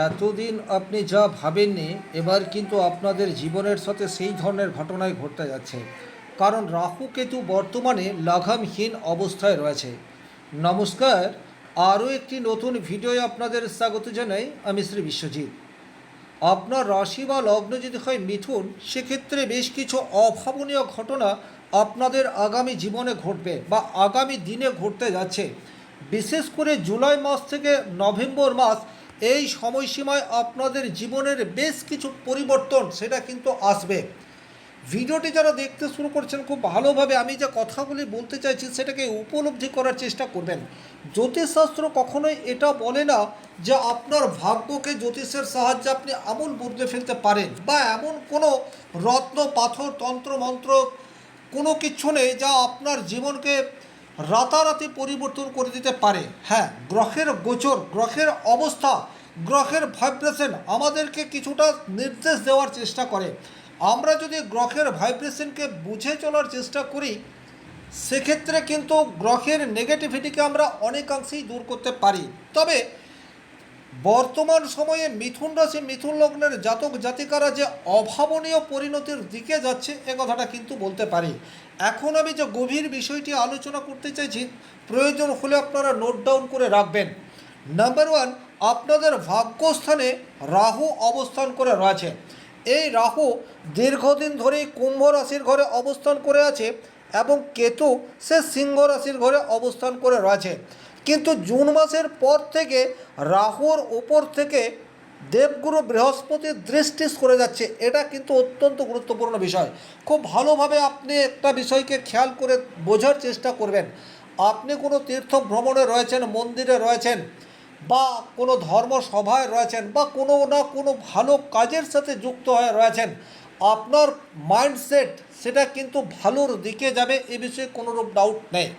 এতদিন আপনি যা ভাবেননি এবার কিন্তু আপনাদের জীবনের সাথে সেই ধরনের ঘটনাই ঘটতে যাচ্ছে। কারণ রাহু কেতু বর্তমানে লাগামহীন অবস্থায় রয়েছে। নমস্কার, আরও একটি নতুন ভিডিওয়ে আপনাদের স্বাগত জানাই। আমি শ্রী বিশ্বজিৎ। আপনার রাশি বা লগ্ন যদি হয় মিথুন, সেক্ষেত্রে বেশ কিছু অভাবনীয় ঘটনা আপনাদের আগামী জীবনে ঘটবে বা আগামী দিনে ঘটতে যাচ্ছে। বিশেষ করে জুলাই মাস থেকে নভেম্বর মাস, এই সময়সীমায় আপনাদের জীবনের বেশ কিছু পরিবর্তন সেটা কিন্তু আসবে। ভিডিওটি যারা দেখতে শুরু করছেন খুব ভালোভাবে আমি যে কথাগুলি বলতে চাইছি সেটাকে উপলব্ধি করার চেষ্টা করবেন। জ্যোতিষশাস্ত্র কখনোই এটা বলে না যে আপনার ভাগ্যকে জ্যোতিষের সাহায্যে আপনি আমূল বদলে ফেলতে পারেন, বা এমন কোনো রত্ন পাথর তন্ত্র মন্ত্র কোনো কিছু নেই যা আপনার জীবনকে রাতারাতি পরিবর্তন করে দিতে পারে। হ্যাঁ, গ্রহের গোচর, গ্রহের অবস্থা, গ্রহের ভাইব্রেশন আমাদেরকে কিছুটা নির্দেশ দেওয়ার চেষ্টা করে। আমরা যদি গ্রহের ভাইব্রেশনকে বুঝে চলার চেষ্টা করি, সেক্ষেত্রে কিন্তু গ্রহের নেগেটিভিটিকে আমরা অনেকাংশেই দূর করতে পারি। তবে বর্তমান সময়ে মিথুন রাশি মিথুন লগ্নের জাতক জাতিকারা যে অভাবনীয় পরিণতির দিকে যাচ্ছে এ কথাটা কিন্তু বলতে পারি। এখন আমি যে গভীর বিষয়টি আলোচনা করতে চাইছি, প্রয়োজন হলে আপনারা নোট ডাউন করে রাখবেন। নাম্বার ওয়ান, আপনাদের ভাগ্যস্থানে রাহু অবস্থান করে রয়েছে। এই রাহু দীর্ঘদিন ধরেই কুম্ভ রাশির ঘরে অবস্থান করে আছে এবং কেতু সে সিংহ রাশির ঘরে অবস্থান করে রয়েছে। কিন্তু জুন মাসের পর থেকে রাহুর উপর থেকে দেবগুরু বৃহস্পতির দৃষ্টি সরে যাচ্ছে। এটা কিন্তু অত্যন্ত গুরুত্বপূর্ণ বিষয়। খুব ভালোভাবে আপনি একটা বিষয়কে খেয়াল করে বোঝার চেষ্টা করবেন। আপনি কোনো তীর্থ ভ্রমণে রয়েছেন, মন্দিরে রয়েছেন, বা কোনো ধর্মসভায় রয়েছেন, বা কোনো না কোনো ভালো কাজের সাথে যুক্ত হয়ে রয়েছেন, আপনার মাইন্ডসেট সেটা কিন্তু ভালোর দিকে যাবে, এ বিষয়ে কোনোরূপ ডাউট নেই।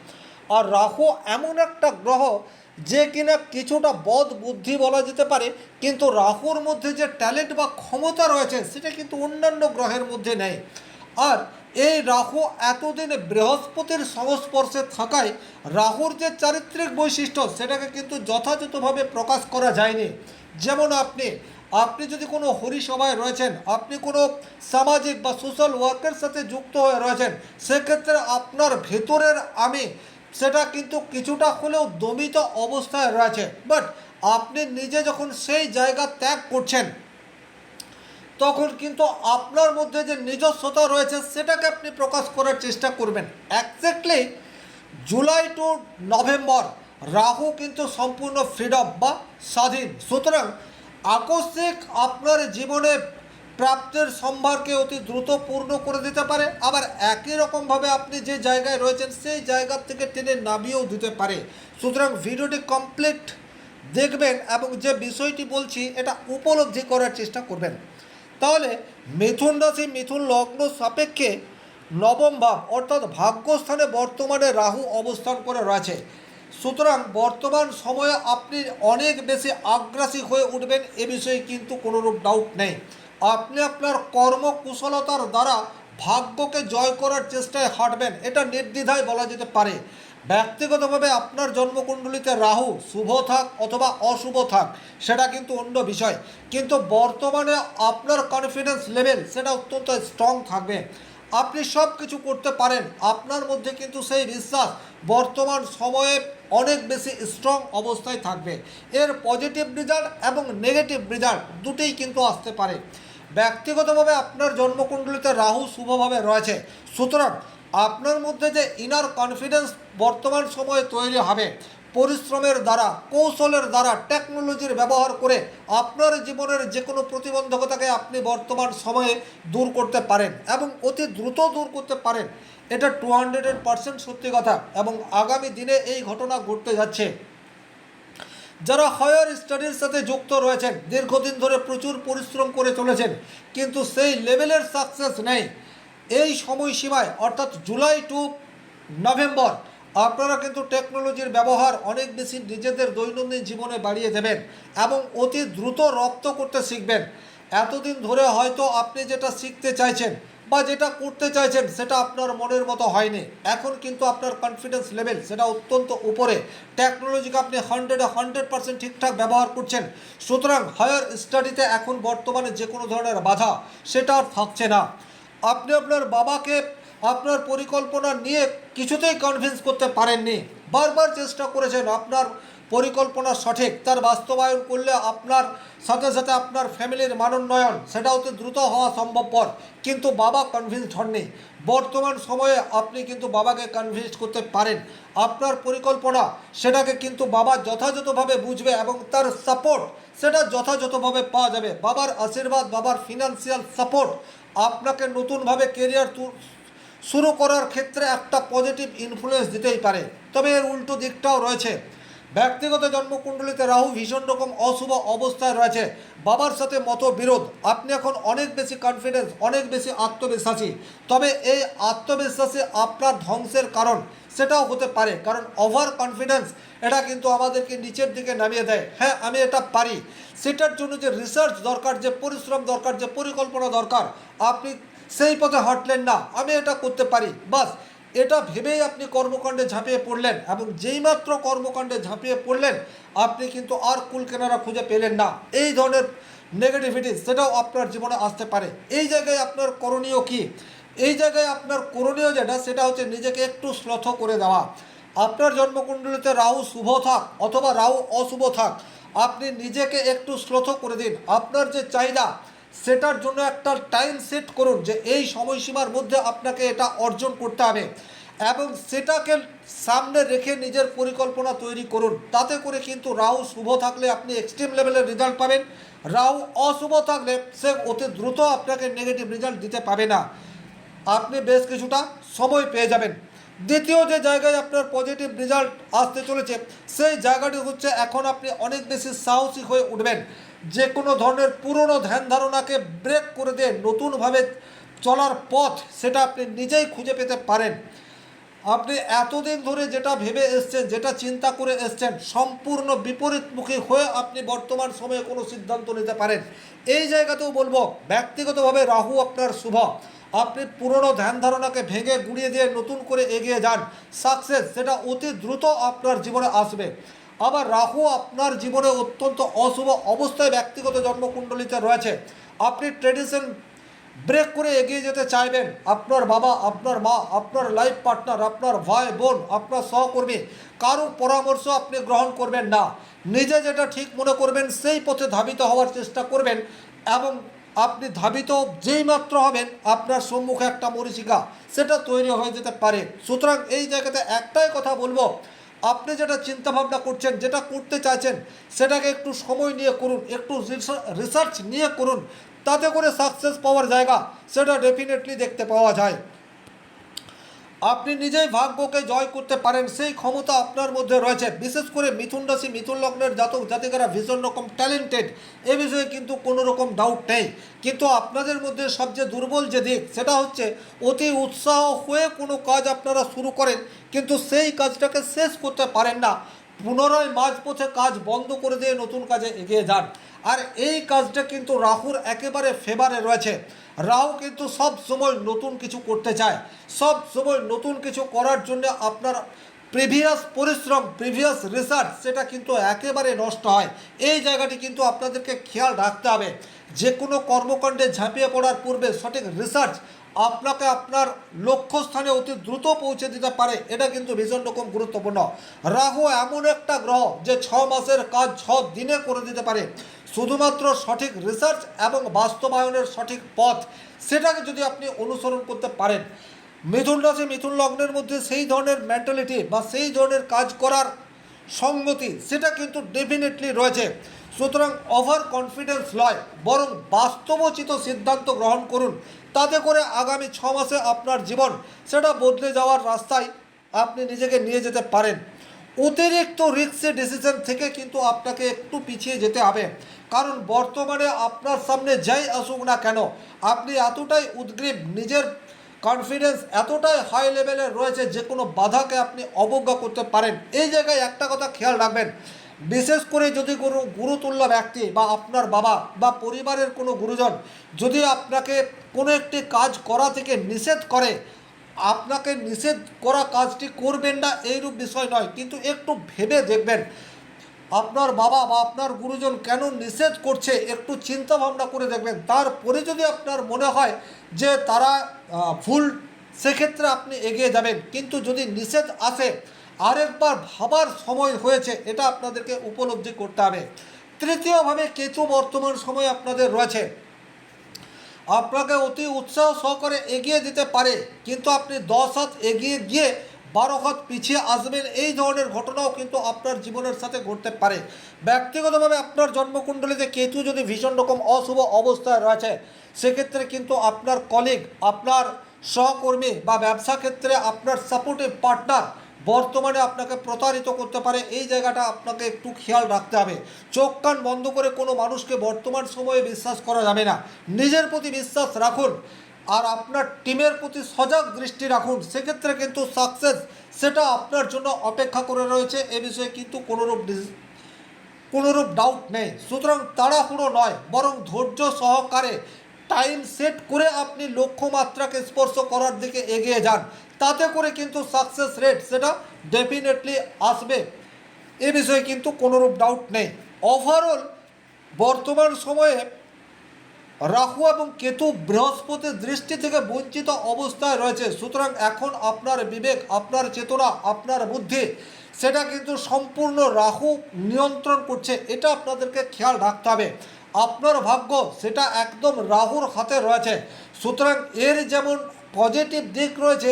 আর রাহু এমন একটা গ্রহ যে কিনা কিছুটা বদ বুদ্ধি বলা যেতে পারে, কিন্তু রাহুর মধ্যে যে ট্যালেন্ট বা ক্ষমতা রয়েছে সেটা কিন্তু অন্যান্য গ্রহের মধ্যে নেই। আর এই রাহু এতদিন বৃহস্পতির সংস্পর্শে থাকায় রাহুর যে চারিত্রিক বৈশিষ্ট্য সেটাকে কিন্তু যথাযথভাবে প্রকাশ করা যায়নি। যেমন আপনি যদি কোনো হরিসভায় রয়েছেন, আপনি কোনো সামাজিক বা সোশ্যাল ওয়ার্কের সাথে যুক্ত হয়ে রয়েছেন, সেক্ষেত্রে আপনার ভেতরের আমি সেটা কিন্তু কিছুটা হলেও দমিত অবস্থায় রয়েছে। বাট আপনি নিজে যখন সেই জায়গা ত্যাগ করছেন, তখন কিন্তু আপনার মধ্যে যে নিজস্বতা রয়েছে সেটাকে আপনি প্রকাশ করার চেষ্টা করবেন। Exactly July to November Rahu কিন্তু সম্পূর্ণ ফ্রিডম বা স্বাধীন। সুতরাং আকস্মিক আপনার জীবনে প্রাপ্তের সম্ভারকে অতি দ্রুত পূর্ণ করে দিতে পারে, আবার একই রকমভাবে আপনি যে জায়গায় রয়েছেন সেই জায়গার থেকে টেনে নামিয়েও দিতে পারে। সুতরাং ভিডিওটি কমপ্লিট দেখবেন এবং যে বিষয়টি বলছি এটা উপলব্ধি করার চেষ্টা করবেন। তাহলে মিথুন রাশি মিথুন লগ্ন সাপেক্ষে নবম ভাব অর্থাৎ ভাগ্যস্থানে বর্তমানে রাহু অবস্থান করে রয়েছে। সুতরাং বর্তমান সময়ে আপনি অনেক বেশি আগ্রাসী হয়ে উঠবেন, এ বিষয়ে কিন্তু কোনোরূপ ডাউট নেই। আপনি আপনার কর্মকুশলতার দ্বারা ভাগ্যকে জয় করার চেষ্টায় হাঁটবেন, এটা নির্দ্বিধায় বলা যেতে পারে। ব্যক্তিগতভাবে আপনার জন্মকুণ্ডলিতে রাহু শুভ থাক অথবা অশুভ থাক সেটা কিন্তু অন্য বিষয়, কিন্তু বর্তমানে আপনার কনফিডেন্স লেভেল সেটা অত্যন্ত স্ট্রং থাকবে। আপনি সব কিছু করতে পারেন, আপনার মধ্যে কিন্তু সেই বিশ্বাস বর্তমান সময়ে অনেক বেশি স্ট্রং অবস্থায় থাকবে। এর পজিটিভ রেজাল্ট এবং নেগেটিভ রেজাল্ট দুটোই কিন্তু আসতে পারে। ব্যক্তিগতভাবে আপনার জন্মকুণ্ডলিতে রাহু শুভভাবে রয়েছে। সুতরাং আপনার মধ্যে যে ইনার কনফিডেন্স বর্তমান সময়ে তৈরি হবে, পরিশ্রমের দ্বারা, কৌশলের দ্বারা, টেকনোলজির ব্যবহার করে আপনার জীবনের যে কোনো প্রতিবন্ধকতাকে আপনি বর্তমান সময়ে দূর করতে পারেন এবং অতি দ্রুত দূর করতে পারেন। এটা 200% সত্যি কথা, এবং আগামী দিনে এই ঘটনা ঘটতে যাচ্ছে। যারা হায়ার স্টাডির সাথে যুক্ত রয়েছেন, দীর্ঘদিন ধরে প্রচুর পরিশ্রম করে চলেছেন, কিন্তু সেই লেভেলের সাকসেস নেই, এই সময়সীমায় অর্থাৎ জুলাই টু নভেম্বর আপনারা কিন্তু টেকনোলজির ব্যবহার অনেক বেশি নিজেদের দৈনন্দিন জীবনে বাড়িয়ে দেবেন এবং অতি দ্রুত রপ্ত করতে শিখবেন। এতদিন ধরে হয়তো আপনি যেটা শিখতে চাইছেন বা যেটা করতে চাইছেন সেটা আপনার মনের মতো হয়নি, এখন কিন্তু আপনার কনফিডেন্স লেভেল সেটা অত্যন্ত উপরে, টেকনোলজিকে আপনি 100% ঠিকঠাক ব্যবহার করছেন। সুতরাং হায়ার স্টাডিতে এখন বর্তমানে যে কোনো ধরনের বাধা সেটা আর থাকছে না। আপনি আপনার বাবাকে আপনার পরিকল্পনা নিয়ে কিছুতেই কনভিন্স করতে পারেননি, বারবার চেষ্টা করেছেন আপনার পরিকল্পনা সঠিক, তার বাস্তবায়ন করলে আপনার সাথে সাথে আপনার ফ্যামিলির মানোন্নয়ন সেটা অতি দ্রুত হওয়া সম্ভবপর, কিন্তু বাবা কনভিন্সড হননি। বর্তমান সময়ে আপনি কিন্তু বাবাকে কনভিন্স করতে পারেন, আপনার পরিকল্পনা সেটাকে কিন্তু বাবা যথাযথভাবে বুঝবে এবং তার সাপোর্ট সেটা যথাযথভাবে পাওয়া যাবে। বাবার আশীর্বাদ, বাবার ফিনান্সিয়াল সাপোর্ট আপনাকে নতুনভাবে কেরিয়ার শুরু করার ক্ষেত্রে একটা পজিটিভ ইনফ্লুয়েন্স দিতেই পারে। তবে এর উল্টো দিকটাও রয়েছে। ব্যক্তিগত জন্মকুণ্ডলিতে রাহু ভীষণ রকম অশুভ অবস্থায় রয়েছে, বাবার সাথে মতবিরোধ, আপনি এখন অনেক বেশি কনফিডেন্স, অনেক বেশি আত্মবিশ্বাসী, তবে এই আত্মবিশ্বাসী আপনার ধ্বংসের কারণ সেটাও হতে পারে, কারণ ওভার কনফিডেন্স এটা কিন্তু আমাদেরকে নিচের দিকে নামিয়ে দেয়। হ্যাঁ আমি এটা পারি, সেটার জন্য যে রিসার্চ দরকার, যে পরিশ্রম দরকার, যে পরিকল্পনা দরকার, আপনি সেই পথে হাঁটলেন না, আমি এটা করতে পারি, বাস এটা ভেবেই আপনি কর্মকাণ্ডে ঝাঁপিয়ে পড়লেন, এবং যেইমাত্র কর্মকাণ্ডে ঝাঁপিয়ে পড়লেন আপনি কিন্তু আর কুল কেনারা খুঁজে পেলেন না। এই ধরনের নেগেটিভিটি সেটাও আপনার জীবনে আসতে পারে। এই জায়গায় আপনার করণীয় কি? এই জায়গায় আপনার করণীয় যেটা সেটা হচ্ছে নিজেকে একটু শ্লথ করে দেওয়া। আপনার জন্মকুণ্ডলিতে রাহু শুভ থাক অথবা রাহু অশুভ থাক, আপনি নিজেকে একটু শ্লথ করে দিন। আপনার যে চাহিদা সেটার জন্য একটা টাইম সেট করুন যে এই সময়সীমার মধ্যে আপনাকে এটা অর্জন করতে হবে, এবং সেটাকে সামনে রেখে নিজের পরিকল্পনা তৈরি করুন। তাতে করে কিন্তু রাহু শুভ থাকলে আপনি এক্সট্রিম লেভেলের রেজাল্ট পাবেন, রাহু অশুভ থাকলে সে অতি দ্রুত আপনাকে নেগেটিভ রেজাল্ট দিতে পাবে না, আপনি বেশ কিছুটা সময় পেয়ে যাবেন। দ্বিতীয় যে জায়গায় আপনার পজিটিভ রেজাল্ট আসতে চলেছে সেই জায়গাটি হচ্ছে এখন আপনি অনেক বেশি সাহসী হয়ে উঠবেন, যে কোনো ধরনের পুরনো ধ্যান ধারণাকে ব্রেক করে দিয়ে নতুনভাবে চলার পথ সেটা আপনি নিজেই খুঁজে পেতে পারেন। আপনি এতদিন ধরে যেটা ভেবে এসছেন, যেটা চিন্তা করে এসছেন, সম্পূর্ণ বিপরীতমুখী হয়ে আপনি বর্তমান সময়ে কোনো সিদ্ধান্ত নিতে পারেন। এই জায়গাতেও বলবো ব্যক্তিগতভাবে রাহু আপনার শুভ, আপনি পুরনো ধ্যান ধারণাকে ভেঙে গুঁড়িয়ে দিয়ে নতুন করে এগিয়ে যান, সাকসেস সেটা অতি দ্রুত আপনার জীবনে আসবে। আবার রাহু আপনার জীবনে অত্যন্ত অশুভ অবস্থায় ব্যক্তিগত জন্মকুণ্ডলিতে রয়েছে, আপনি ট্রেডিশন ব্রেক করে এগিয়ে যেতে চাইবেন, আপনার বাবা, আপনার মা, আপনার লাইফ পার্টনার, আপনার ভাই বোন, আপনার সহকর্মী কারো পরামর্শ আপনি গ্রহণ করবেন না, নিজে যেটা ঠিক মনে করবেন সেই পথে ধাবিত হওয়ার চেষ্টা করবেন, এবং আপনি ধাবিত যেই মাত্র হবেন আপনার সম্মুখে একটা মরীচিকা সেটা তৈরি হয়ে যেতে পারে। সুতরাং এই জায়গাতে একটাই কথা বলবো, আপনি যেটা চিন্তাভাবনা করছেন, যেটা করতে চাইছেন সেটাকে একটু সময় নিয়ে করুন, একটু রিসার্চ নিয়ে করুন, তাতে করে সাকসেস পাওয়ার জায়গা সেটা ডেফিনেটলি দেখতে পাওয়া যায়। আপনি নিজেই ভাগ্যকে জয় করতে পারেন সেই ক্ষমতা আপনার মধ্যে রয়েছে। বিশেষ করে মিথুন রাশি, মিথুন লগ্নের জাতক জাতিকারা ভীষণ রকম ট্যালেন্টেড, এ বিষয়ে কিন্তু কোনো রকম ডাউট নেই, কিন্তু আপনাদের মধ্যে সবচেয়ে দুর্বল যে দিক সেটা হচ্ছে অতি উৎসাহ হয়ে কোনো কাজ আপনারা শুরু করেন কিন্তু সেই কাজটাকে শেষ করতে পারেন না, পুনরায় মাঝপথে কাজ বন্ধ করে দিয়ে নতুন কাজে এগিয়ে যান। আর এই কাজটা কিন্তু রাহুর একেবারে ফেভারে রয়েছে। রাহু কিন্তু সব সময় নতুন কিছু করতে চায়, সব সময় নতুন কিছু করার জন্য আপনার প্রিভিয়াস পরিশ্রম, প্রিভিয়াস রিসার্চ সেটা কিন্তু একেবারে নষ্ট হয়। এই জায়গাটি কিন্তু আপনাদেরকে খেয়াল রাখতে হবে, যে কোনো কর্মকাণ্ডে ঝাঁপিয়ে পড়ার পূর্বে সঠিক রিসার্চ আপনাকে আপনার লক্ষ্যস্থানে অতি দ্রুত পৌঁছে দিতে পারে, এটা কিন্তু ভীষণ রকম গুরুত্বপূর্ণ। রাহু এমন একটা গ্রহ যে 6 মাসের কাজ 6 দিনে করে দিতে পারে, শুধুমাত্র সঠিক রিসার্চ এবং বাস্তবায়নের সঠিক পথ সেটাকে যদি আপনি অনুসরণ করতে পারেন। মিথুন রাশি, মিথুন লগ্নের মধ্যে সেই ধরনের মেন্টালিটি বা সেই ধরনের কাজ করার সঙ্গতি সেটা কিন্তু ডেফিনেটলি রয়েছে। সুতরাং ওভার কনফিডেন্স নয়, বরং বাস্তবোচিত সিদ্ধান্ত গ্রহণ করুন, তাতে করে আগামী 6 মাসে আপনার জীবন সেটা বদলে যাওয়ার রাস্তায় আপনি নিজেকে নিয়ে যেতে পারেন। অতিরিক্ত রিস্কি ডিসিশন থেকে কিন্তু আপনাকে একটু পিছিয়ে যেতে হবে, কারণ বর্তমানে আপনার সামনে যাই আসুক না কেন আপনি এতটাই উদ্গ্রীব, নিজের কনফিডেন্স এতটাই হাই লেভেলের রয়েছে যে কোনো বাধাকে আপনি অবজ্ঞা করতে পারেন। এই জায়গায় একটা কথা খেয়াল রাখবেন, বিশেষ করে যদি কোনো গুরুতুল্য ব্যক্তি বা আপনার বাবা বা পরিবারের কোনো গুরুজন যদি আপনাকে কোনো একটি কাজ করা থেকে নিষেধ করে, আপনাকে নিষেধ করা কাজটি করবেন না এইরূপ বিষয় নয়, কিন্তু একটু ভেবে দেখবেন আপনার বাবা বা আপনার গুরুজন কেন নিষেধ করছে, একটু চিন্তা ভাবনা করে দেখবেন। তারপরে যদি আপনার মনে হয় যে তারা ভুল, সেক্ষেত্রে আপনি এগিয়ে যাবেন। কিন্তু যদি নিষেধ আসে, আরেকবার ভাবার সময় হয়েছে, এটা আপনাদেরকে উপলব্ধি করতে হবে। তৃতীয়ভাবে কেতু বর্তমান সময়ে আপনাদের রয়েছে, আপনাকে অতি উৎসাহ সহকারে এগিয়ে দিতে পারে, কিন্তু আপনি 10 হাত এগিয়ে গিয়ে 12 হাত পিছিয়ে আসবেন, এই ধরনের ঘটনাও কিন্তু আপনার জীবনের সাথে ঘটতে পারে। ব্যক্তিগতভাবে আপনার জন্মকুণ্ডলীতে কেতু যদি ভীষণ রকম অশুভ অবস্থায় রয়েছে, সেক্ষেত্রে কিন্তু আপনার কলিগ, আপনার সহকর্মী বা ব্যবসা ক্ষেত্রে আপনার সাপোর্টিভ পার্টনার বর্তমানে আপনাকে প্রতারিত করতে পারে। এই জায়গাটা আপনাকে একটু খেয়াল রাখতে হবে। চোখ কান বন্ধ করে কোনো মানুষকে বর্তমান সময়ে বিশ্বাস করা যাবে না। নিজের প্রতি বিশ্বাস রাখুন আর আপনার টিমের প্রতি সজাগ দৃষ্টি রাখুন, সেক্ষেত্রে কিন্তু সাকসেস সেটা আপনার জন্য অপেক্ষা করে রয়েছে, এ বিষয়ে কিন্তু কোনোরূপ ডাউট নেই। সুতরাং তাড়াহুড়ো নয়, বরং ধৈর্য সহকারে টাইম সেট করে আপনি লক্ষ্যমাত্রাকে স্পর্শ করার দিকে এগিয়ে যান, তাতে করে কিন্তু সাকসেস রেট সেটা ডেফিনেটলি আসবে, এ বিষয়ে কিন্তু কোনোরূপ ডাউট নেই। ওভারঅল বর্তমান সময়ে রাহু এবং কেতু বৃহস্পতির দৃষ্টি থেকে বঞ্চিত অবস্থায় রয়েছে। সুতরাং এখন আপনার বিবেক, আপনার চেতনা, আপনার বুদ্ধি সেটা কিন্তু সম্পূর্ণ রাহু নিয়ন্ত্রণ করছে, এটা আপনাদেরকে খেয়াল রাখতে হবে। আপনার ভাগ্য সেটা একদম রাহুর হাতে রয়েছে। সুতরাং এর যেমন পজিটিভ দিক রয়েছে,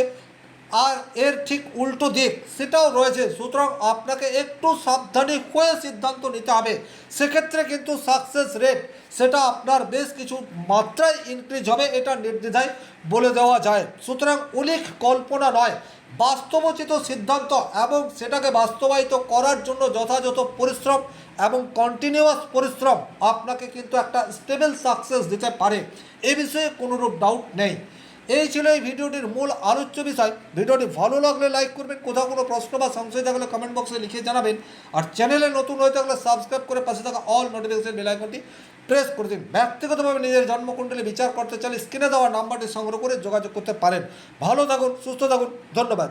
আর এর ঠিক উল্টো দিক সেটাও রয়েছে। সুতরাং আপনাকে একটু সাবধানী হয়ে সিদ্ধান্ত নিতে হবে, সেক্ষেত্রে কিন্তু সাকসেস রেট সেটা আপনার বেশ কিছু মাত্রায় ইনক্রিজ হবে, এটা নির্দ্বিধায় বলে দেওয়া যায়। সুতরাং অলিক কল্পনা নয়, বাস্তবোচিত সিদ্ধান্ত এবং সেটাকে বাস্তবায়িত করার জন্য যথাযথ পরিশ্রম এবং কন্টিনিউয়াস পরিশ্রম আপনাকে কিন্তু একটা স্টেবল সাকসেস দিতে পারে, এ বিষয়ে কোনোরূপ ডাউট নেই। এই ছিল এই ভিডিওটির মূল আলোচ্য বিষয়। ভিডিওটি ভালো লাগলে লাইক করবেন, কোথাও কোনো প্রশ্ন বা সংশয় থাকলে কমেন্ট বক্সে লিখে জানাবেন, আর চ্যানেলে নতুন হয়ে থাকলে সাবস্ক্রাইব করে পাশে থাকা অল নোটিফিকেশন বেল আইকনটি প্রেস করে দিন। ব্যক্তিগতভাবে নিজের জন্মকুণ্ডলী বিচার করতে চাইলে স্ক্রিনে দেওয়া নাম্বারটি সংগ্রহ করে যোগাযোগ করতে পারেন। ভালো থাকুন, সুস্থ থাকুন, ধন্যবাদ।